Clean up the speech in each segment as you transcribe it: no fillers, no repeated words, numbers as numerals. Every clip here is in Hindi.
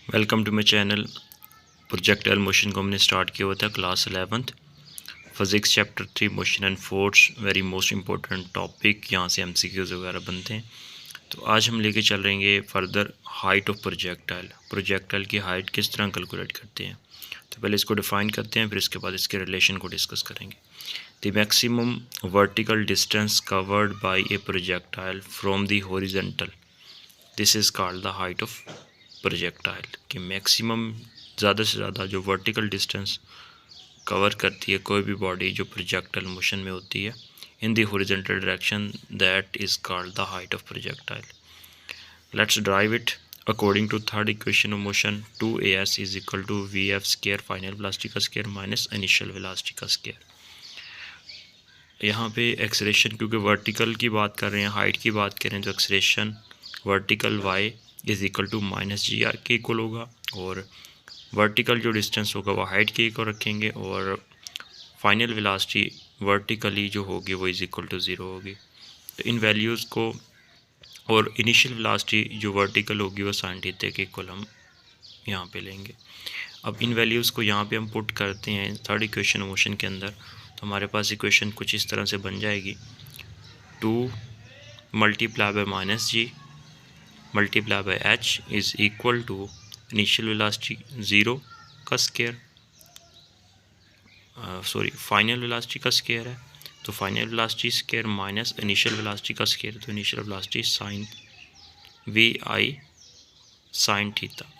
Welcome to my channel. Projectile motion को हमने स्टार्ट किया हुआ था class 11th physics chapter 3 motion and force, very most important topic. यहाँ से एमसीक्यूज़ वगैरह बनते हैं। तो आज हम लेके चल रहेंगे फर्दर हाइट ऑफ प्रोजेक्टाइल की हाइट किस तरह कैलकुलेट करते हैं। तो पहले इसको डिफ़ाइन करते हैं, फिर इसके बाद इसके रिलेशन को डिस्कस करेंगे। The maximum vertical distance covered by A projectile from the horizontal, this is called the height of projectile. कि मैक्सिमम ज़्यादा से ज़्यादा जो वर्टिकल डिस्टेंस कवर करती है कोई भी बॉडी जो प्रोजेक्टाइल मोशन में होती है in the horizontal direction, that is called the height of projectile. Let's drive it according to third equation of motion 2as is equal to vf square final velocity का स्क्वायर माइनस इनिशियल वेलोसिटी का स्क्वायर। यहाँ पे एक्सलेरेशन क्योंकि वर्टिकल की बात कर रहे हैं, हाइट की बात करें तो acceleration vertical y is equal to minus g आर के इक्वल होगा, और वर्टिकल जो डिस्टेंस होगा वो हाइट के इक्वल रखेंगे, और फाइनल वेलोसिटी वर्टिकली जो होगी वो इज़ इक्वल टू ज़ीरो होगी। तो इन वैल्यूज़ को, और इनिशियल वेलोसिटी जो वर्टिकल होगी वो साइन थीटा के इक्वल हम यहाँ पे लेंगे। अब इन वैल्यूज़ को यहाँ पे हम पुट करते हैं थर्ड इक्वेशन मोशन के अंदर, तो हमारे पास इक्वेशन कुछ इस तरह से बन जाएगी। 2 multiply by minus g multiply by h is equal to initial velocity zero का स्क्वायर, फाइनल वेलोसिटी का स्क्वायर है, तो final velocity square minus initial velocity का स्क्वायर, तो initial velocity sine v i sine theta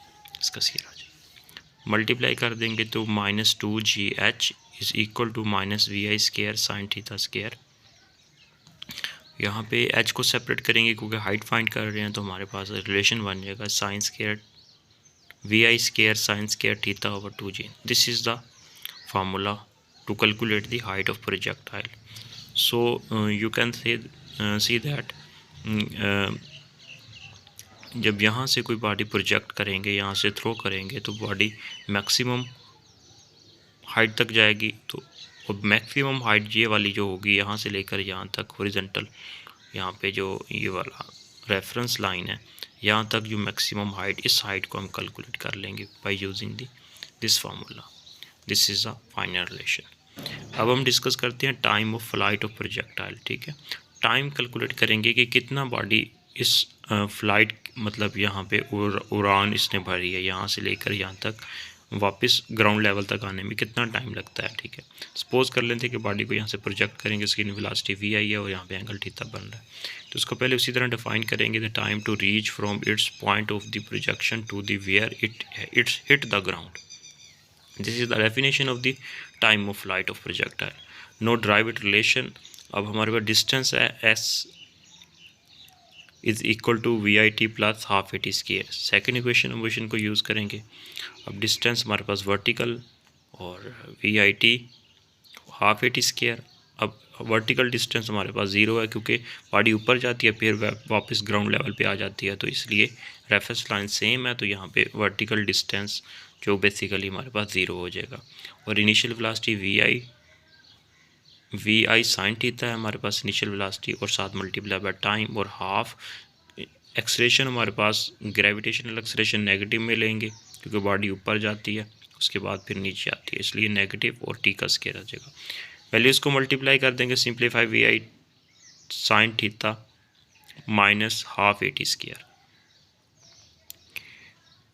इसका स्क्वायर आ जाएगा। मल्टीप्लाई कर देंगे तो minus 2gh is equal to minus v i square sine theta square. यहाँ पे h को सेपरेट करेंगे क्योंकि हाइट फाइंड कर रहे हैं, तो हमारे पास रिलेशन बन जाएगा sine square v i square sine square theta over 2g। This is the formula to calculate the height of projectile. So you can see that जब यहाँ से कोई बॉडी प्रोजेक्ट करेंगे, यहाँ से थ्रो करेंगे, तो बॉडी मैक्सिमम हाइट तक जाएगी। तो मैक्सिमम हाइट ये वाली जो होगी यहाँ से लेकर यहाँ तक हॉरिजॉन्टल, यहाँ पे जो ये वाला रेफरेंस लाइन है यहाँ तक जो मैक्सिमम हाइट, इस हाइट को हम कैलकुलेट कर लेंगे by using this formula. This is the final relation. अब हम डिस्कस करते हैं time of flight of projectile. ठीक है, टाइम कैलकुलेट करेंगे कि कितना बॉडी इस फ्लाइट मतलब यहाँ पे उड़ान इसने भरी है, यहाँ से लेकर यहाँ तक वापस ग्राउंड लेवल तक आने में कितना टाइम लगता है। ठीक है, सपोज कर लेते हैं कि बॉडी को यहाँ से प्रोजेक्ट करेंगे, इसकी वेलोसिटी वी आई है और यहाँ पे एंगल थीटा बन रहा है। तो उसको पहले उसी तरह डिफाइन करेंगे the time to reach from its point of the projection to the where its hit the ground. This is the definition of the time of flight of projectile. No drive it relation. अब हमारे पास डिस्टेंस है S is equal to v i t plus half a t square. Second equation motion को यूज़ करेंगे। अब डिस्टेंस हमारे पास वर्टिकल और v i t half a t square. अब वर्टिकल डिस्टेंस हमारे पास ज़ीरो है क्योंकि बॉडी ऊपर जाती है फिर वापस ग्राउंड लेवल पे आ जाती है, तो इसलिए रेफरेंस लाइन सेम है, तो यहाँ पे वर्टिकल डिस्टेंस जो बेसिकली हमारे पास ज़ीरो हो जाएगा। और initial velocity v i sine theta है हमारे पास इनिशियल वेलोसिटी, और साथ मल्टीप्लाई बाय टाइम, और हाफ एक्सलेरेशन हमारे पास ग्रेविटेशनल एक्सलेरेशन नेगेटिव में लेंगे क्योंकि बॉडी ऊपर जाती है उसके बाद फिर नीचे आती है, इसलिए नेगेटिव और टी का स्क्वायर आ जाएगा। वैल्यूज़ को मल्टीप्लाई कर देंगे, simplify v i sine theta minus half a t square.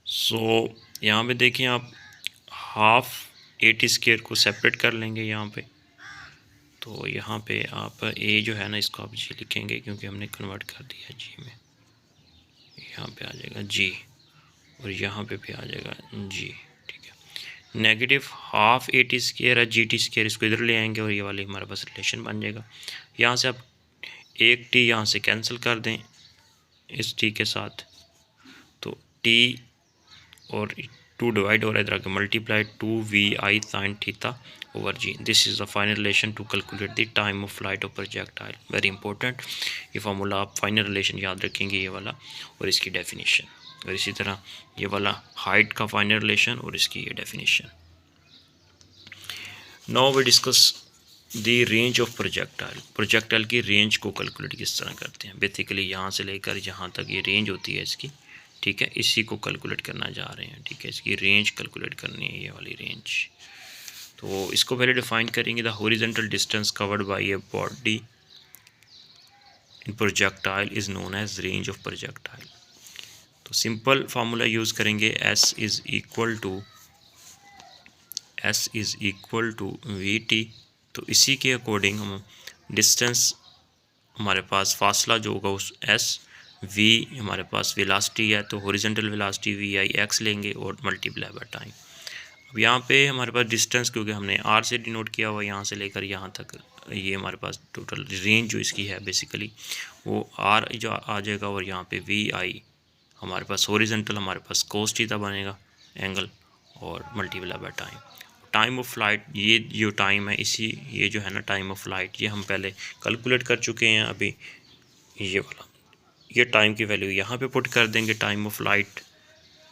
सो यहाँ पे देखिए आप हाफ ए टी स्क्वायर को सेपरेट कर लेंगे यहाँ पे, तो यहाँ पे आप ए जो है ना इसको आप जी लिखेंगे क्योंकि हमने कन्वर्ट कर दिया जी में। यहाँ पे आ जाएगा जी और यहाँ पे भी आ जाएगा जी। ठीक है, negative half a t square है जी टी स्क्वायर, इसको इधर ले आएंगे और ये वाले हमारे पास रिलेशन बन जाएगा। यहाँ से आप एक टी यहाँ से कैंसिल कर दें इस टी के साथ, तो टी और 2 डिवाइड हो रहा है इधर आके multiply 2 v i sine theta over g. This is the final relation to calculate the time of flight of projectile. Very important ये फार्मूला, आप फाइनल रिलेशन याद रखेंगे ये वाला और इसकी डेफिनेशन, और इसी तरह ये वाला हाइट का फाइनल रिलेशन और इसकी ये definition. Now we discuss the range of projectile की रेंज को कैलकुलेट किस तरह करते हैं। बेसिकली यहाँ से लेकर यहाँ तक ये रेंज होती है इसकी। ठीक है, इसी को कैलकुलेट करना जा रहे हैं। ठीक है, इसकी रेंज कैलकुलेट करनी है, ये वाली रेंज। तो इसको पहले डिफाइन करेंगे। The horizontal distance covered by a body in projectile is known as range of projectile. तो सिंपल फार्मूला यूज़ करेंगे, S is equal to VT। तो इसी के अकॉर्डिंग हम डिस्टेंस, हमारे पास फासला जो होगा उस S, V हमारे पास वेलासिटी है, तो हॉरिजॉन्टल वेलासिटी VIX लेंगे और मल्टीप्लाई बाय टाइम। अब यहाँ पे हमारे पास डिस्टेंस, क्योंकि हमने R से डिनोट किया हुआ यहाँ से लेकर यहाँ तक, ये हमारे पास टोटल रेंज जो इसकी है बेसिकली वो R जो आ जाएगा, और यहाँ पे VI हमारे पास हॉरिजॉन्टल, हमारे पास कोस थीटा बनेगा एंगल, और multiply by time. Time of flight, ये जो टाइम है इसी, ये जो है ना टाइम ऑफ फ्लाइट, ये हम पहले कैलकुलेट कर चुके हैं। अभी ये वाला, ये टाइम की वैल्यू यहाँ पे पुट कर देंगे, टाइम ऑफ फ्लाइट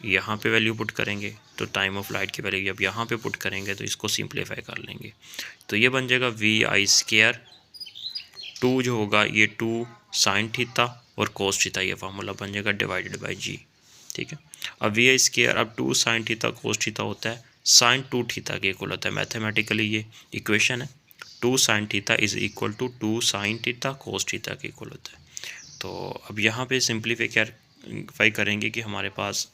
यहाँ पे वैल्यू पुट करेंगे, तो टाइम ऑफ फ्लाइट की वैल्यू अब यहाँ पे पुट करेंगे, तो इसको सिंप्लीफाई कर लेंगे। तो ये बन जाएगा VI², 2 जो होगा ये 2 साइन थीटा और कोस थीटा, ये फार्मूला बन जाएगा डिवाइडेड बाई G। ठीक है, अब VI², अब 2 साइन थीटा कोस थीटा होता है साइन 2 थीटा के इक्वल होता है। मैथमेटिकली ये इक्वेशन है, 2 sine theta is equal to 2 sine theta cos theta के इक्वल होता है। तो अब यहाँ पे सिंप्लीफाई करेंगे कि हमारे पास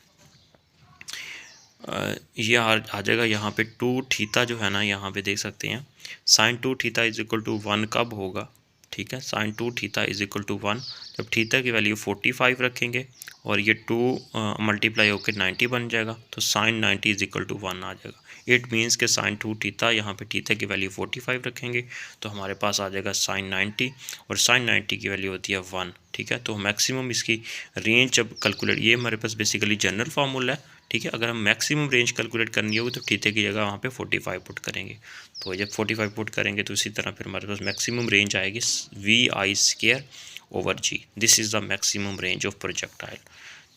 ये आ जाएगा यहाँ पे 2 थीटा जो है ना, यहाँ पे देख सकते हैं sine 2 theta is equal to 1 कब होगा। ठीक है, sine 2 theta is equal to 1 जब थीटा की वैल्यू 45 रखेंगे और ये 2 मल्टीप्लाई होकर 90 बन जाएगा, तो साइन 90 इज इक्वल टू 1 आ जाएगा। इट मीन्स के साइन 2 थीटा, यहाँ पे थीटा की वैल्यू 45 रखेंगे तो हमारे पास आ जाएगा साइन 90, और साइन 90 की वैल्यू होती है 1। ठीक है, तो मैक्सिमम इसकी रेंज जब कैलकुलेट, ये हमारे पास बेसिकली जनरल फार्मूला है। ठीक है, अगर हम मैक्सिमम रेंज कैलकुलेट करनी होगी तो थीटा की जगह वहाँ पे 45 पुट करेंगे। तो जब 45 पुट करेंगे तो इसी तरह फिर हमारे पास मैक्सिमम रेंज आएगी VI²/G। This is the maximum range of projectile.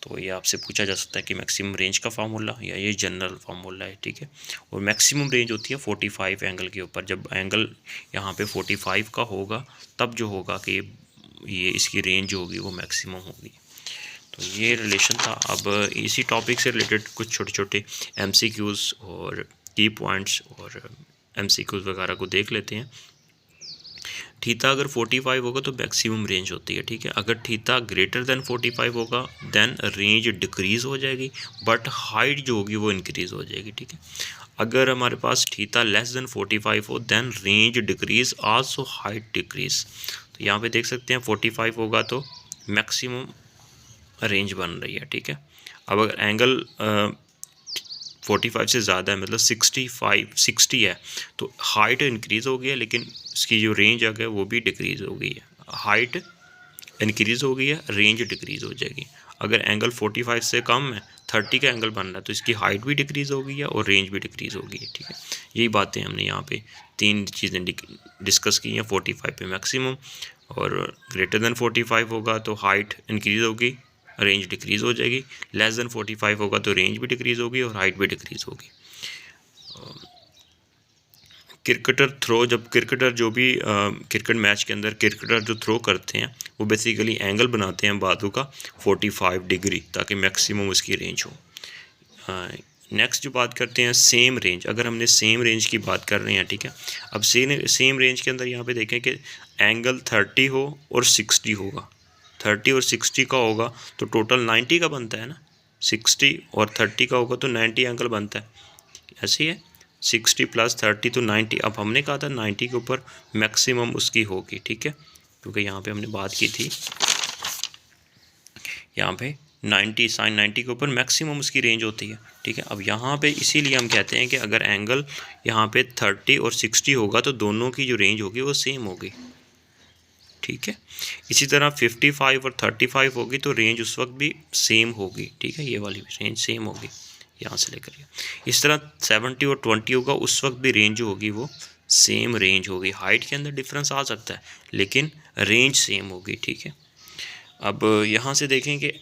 तो ये आपसे पूछा जा सकता है कि मैक्सिमम रेंज का फार्मूला या ये जनरल फार्मूला है। ठीक है, और मैक्सिमम रेंज होती है 45 एंगल के ऊपर। जब एंगल यहाँ पे 45 का होगा तब जो होगा कि ये इसकी रेंज होगी वो मैक्सिमम होगी। तो ये रिलेशन था। अब इसी टॉपिक से रिलेटेड कुछ छोटे छोटे MCQs और की पॉइंट्स और MCQs वगैरह को देख लेते हैं। थीटा अगर 45 होगा तो मैक्सिमम रेंज होती है। ठीक है, अगर थीटा ग्रेटर देन 45 होगा देन रेंज डिक्रीज़ हो जाएगी, बट हाइट जो होगी वो इंक्रीज़ हो जाएगी। ठीक है, अगर हमारे पास थीटा लेस देन 45 हो then range decrease also height decrease. तो यहाँ पे देख सकते हैं 45 होगा तो मैक्सिमम रेंज बन रही है। ठीक है, अब अगर एंगल 45 से ज़्यादा है, मतलब 60 है, तो हाइट इंक्रीज़ हो गई है लेकिन इसकी जो रेंज आ गया वो भी डिक्रीज़ हो गई है। हाइट इंक्रीज़ हो गई है, रेंज डिक्रीज़ हो जाएगी। अगर एंगल 45 से कम है, 30 का एंगल बन रहा है, तो इसकी हाइट भी डिक्रीज़ हो गई है और रेंज भी डिक्रीज़ हो गई है। ठीक है, यही बातें हमने यहाँ पे 3 चीज़ें डिस्कस की हैं। 45 पे मैक्सिमम, और ग्रेटर देन 45 होगा तो हाइट इंक्रीज़ होगी, रेंज डिक्रीज़ हो जाएगी। लेस देन 45 होगा तो रेंज भी डिक्रीज़ होगी और हाइट भी डिक्रीज़ होगी। क्रिकेटर थ्रो, जब क्रिकेटर जो भी क्रिकेट मैच के अंदर क्रिकेटर जो थ्रो करते हैं वो बेसिकली एंगल बनाते हैं बाजू का 45 डिग्री, ताकि मैक्सिमम उसकी रेंज हो। नेक्स्ट जो बात करते हैं सेम रेंज, अगर हमने सेम रेंज की बात कर रहे हैं। ठीक है, अब सेम रेंज के अंदर यहाँ पे देखें कि एंगल 30 हो और 60 होगा, 30 और 60 का होगा तो टोटल 90 का बनता है ना। 60 और 30 का होगा तो 90 एंगल बनता है, ऐसे ही है। 60 + 30 तो 90। अब हमने कहा था 90 के ऊपर मैक्सिमम उसकी होगी। ठीक है, क्योंकि यहाँ पे हमने बात की थी, यहाँ पे 90 साइन 90 के ऊपर मैक्सिमम उसकी रेंज होती है। ठीक है, अब यहाँ पे इसीलिए हम कहते हैं कि अगर एंगल यहाँ पे 30 और 60 होगा तो दोनों की जो रेंज होगी वो सेम होगी। ठीक है, इसी तरह 55 और 35 होगी तो रेंज उस वक्त भी सेम होगी। ठीक है, ये वाली रेंज सेम होगी यहाँ से लेकर ये। इस तरह 70 और 20 होगा, उस वक्त भी रेंज जो होगी वो सेम रेंज होगी। हाइट के अंदर डिफरेंस आ सकता है लेकिन रेंज सेम होगी। ठीक है, अब यहाँ से देखें कि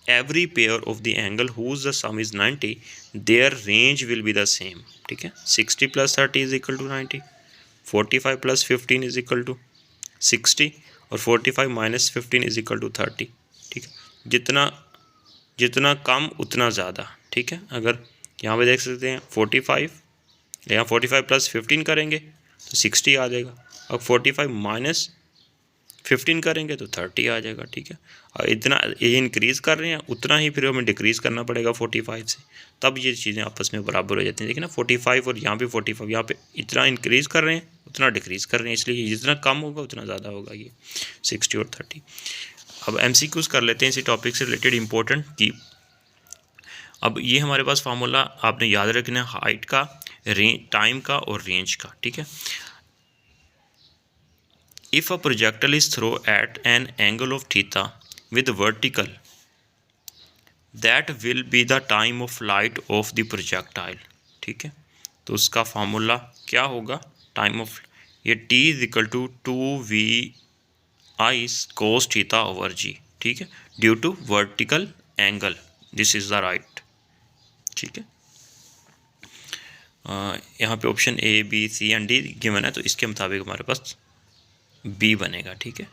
every pair of the angle whose the sum is 90 their range will be the same. ठीक है, 60 + 30 is equal to 90, 45 + 15 is equal to 60, और 45 - 15 इज इक्वल टू 30। ठीक है, जितना जितना कम उतना ज़्यादा, ठीक है। अगर यहाँ पे देख सकते हैं 45, यहाँ 45 + 15 करेंगे तो 60 आ जाएगा। अब 45 - 15 करेंगे तो 30 आ जाएगा, ठीक है। और इतना ये इंक्रीज़ कर रहे हैं, उतना ही फिर हमें डिक्रीज़ करना पड़ेगा 45 से, तब ये चीज़ें आपस में बराबर हो जाती हैं। देखिए ना 45 और यहाँ पे 45, यहाँ पे इतना इंक्रीज़ कर रहे हैं उतना डिक्रीज़ कर रहे हैं, इसलिए जितना कम होगा उतना ज़्यादा होगा ये 60 और 30। अब MCQs कर लेते हैं इसी टॉपिक से रिलेटेड इम्पोर्टेंट की। अब ये हमारे पास फार्मूला आपने याद रखना है हाइट का, टाइम का और रेंज का, ठीक है। If a projectile is throw at an angle of theta with vertical, that will be the time of flight of the projectile, ठीक है। तो उसका फार्मूला क्या होगा, टाइम ऑफ, ये T = 2VI cos θ/g, ठीक है, due to vertical angle, this is the right, ठीक है। यहाँ पे option A, B, C and D given है, तो इसके मुताबिक हमारे पास B बनेगा, ठीक है।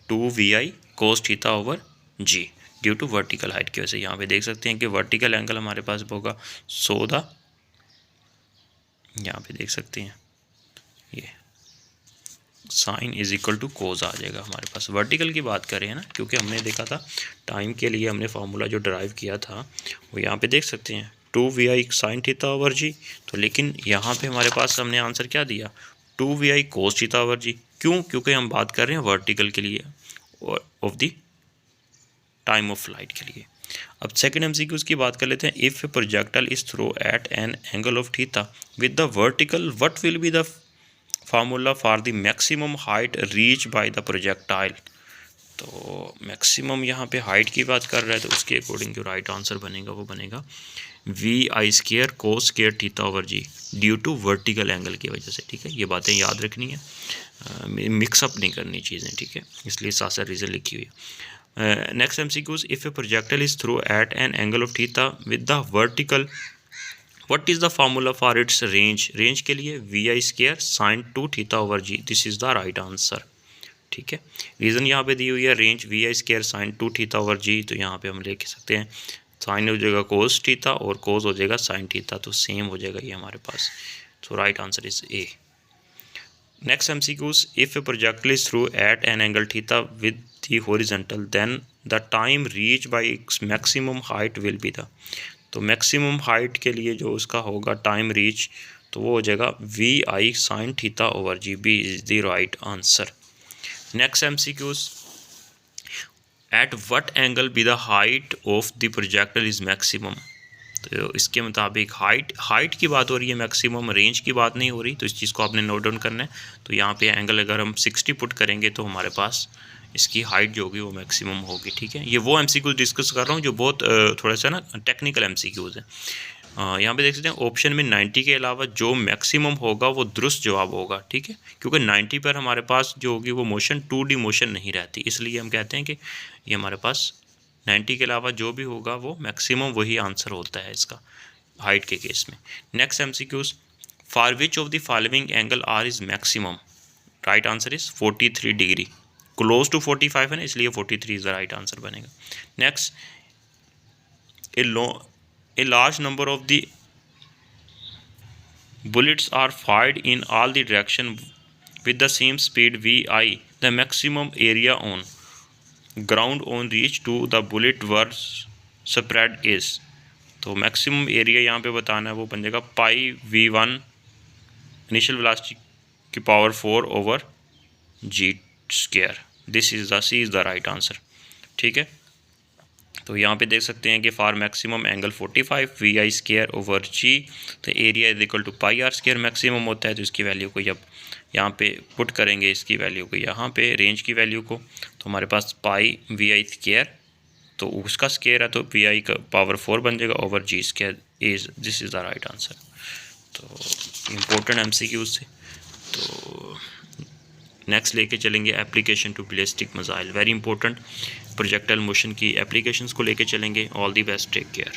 2VI cos θ/g due to vertical height की वजह से। यहाँ पे देख सकते हैं कि वर्टिकल एंगल हमारे पास होगा 100, यहाँ पे देख सकते हैं ये sin = cos आ जाएगा हमारे पास। वर्टिकल की बात करें ना, क्योंकि हमने देखा था टाइम के लिए हमने फार्मूला जो ड्राइव किया था वो यहाँ पे देख सकते हैं 2VI sin θ/g, तो लेकिन यहाँ पे हमारे पास हमने आंसर क्या दिया, 2VI cos θ/g। क्यों, क्योंकि हम बात कर रहे हैं वर्टिकल के लिए और of the time of flight के लिए। अब सेकंड MCQ की बात कर लेते हैं। If a projectile is throw at an angle of theta with the vertical, what will be the formula for the maximum height reach by the projectile. तो मैक्सिमम यहाँ पे हाइट की बात कर रहा है, तो उसके अकॉर्डिंग जो राइट आंसर बनेगा वो बनेगा VI² cos² θ/g due to vertical angle की वजह से, ठीक है। ये बातें याद रखनी है, मिक्सअप नहीं करनी चीज़ें, ठीक है, इसलिए साथ साथ रीज़न लिखी हुई है। Next MCQs, if a projectile is throw at an angle of theta with the vertical, what is the formula for its range. Range के लिए VI² sin 2 θ/g, this is the right answer, ठीक है। रीज़न यहाँ पे दी हुई है रेंज VI² sin 2 θ/g, तो यहाँ पे हम लिख सकते हैं साइन हो जाएगा cos θ और cos हो जाएगा sin θ, तो सेम हो जाएगा ये हमारे पास। तो right answer is A। Next MCQs, if a projectile is through at an angle theta with the horizontal, then the time reach by its maximum height will be the. तो मैक्सिमम हाइट के लिए जो उसका होगा टाइम रीच, तो वो हो जाएगा VI sin θ/g, B is the right answer. Next MCQs, at what angle be the height of the projectile is maximum. तो इसके मुताबिक हाइट की बात हो रही है, मैक्सिमम रेंज की बात नहीं हो रही, तो इस चीज़ को आपने नोट डाउन करना है। तो यहाँ पे एंगल अगर हम 60 पुट करेंगे तो हमारे पास इसकी हाइट जो होगी वो मैक्सिमम होगी, ठीक है। ये वो MCQ डिस्कस कर रहा हूँ जो बहुत थोड़ा सा ना टेक्निकल MCQs है। यहाँ पे देख सकते हैं ऑप्शन में 90 के अलावा जो मैक्सिमम होगा वो दुरुस्त जवाब होगा, ठीक है, क्योंकि 90 पर हमारे पास जो होगी वो मोशन 2D मोशन नहीं रहती, इसलिए हम कहते हैं कि ये हमारे पास 90 के अलावा जो भी होगा वो मैक्सिमम वही आंसर होता है इसका हाइट के केस में। Next MCQs, for which of the following angle R is maximum. Right answer is 43 degree, close to 45 है ना, इसलिए 43 इज द राइट आंसर बनेगा। Next, a large number of the bullets are fired in all the direction with the same speed VI, the maximum area on ground on reach to the bullet were spread is। तो मैक्सिमम एरिया यहाँ पे बताना है, वो बन जाएगा πV1 इनिशियल वेलोसिटी की power 4/g², this is the C is the right answer, ठीक है। तो यहाँ पे देख सकते हैं कि फॉर मैक्सिमम एंगल 45 VI²/g, तो area is equal to πr² maximum होता है, तो इसकी वैल्यू को जब यहाँ पे पुट करेंगे, इसकी वैल्यू को यहाँ पे रेंज की वैल्यू को, तो हमारे पास πVI², तो उसका स्क्वायर है तो VI का पावर 4 बन जाएगा /g², is this is the right answer. तो इम्पोर्टेंट MCQ से। तो नेक्स्ट लेके चलेंगे application to ballistic missile, very important projectile motion की एप्लीकेशंस को लेके चलेंगे। All the best, take care.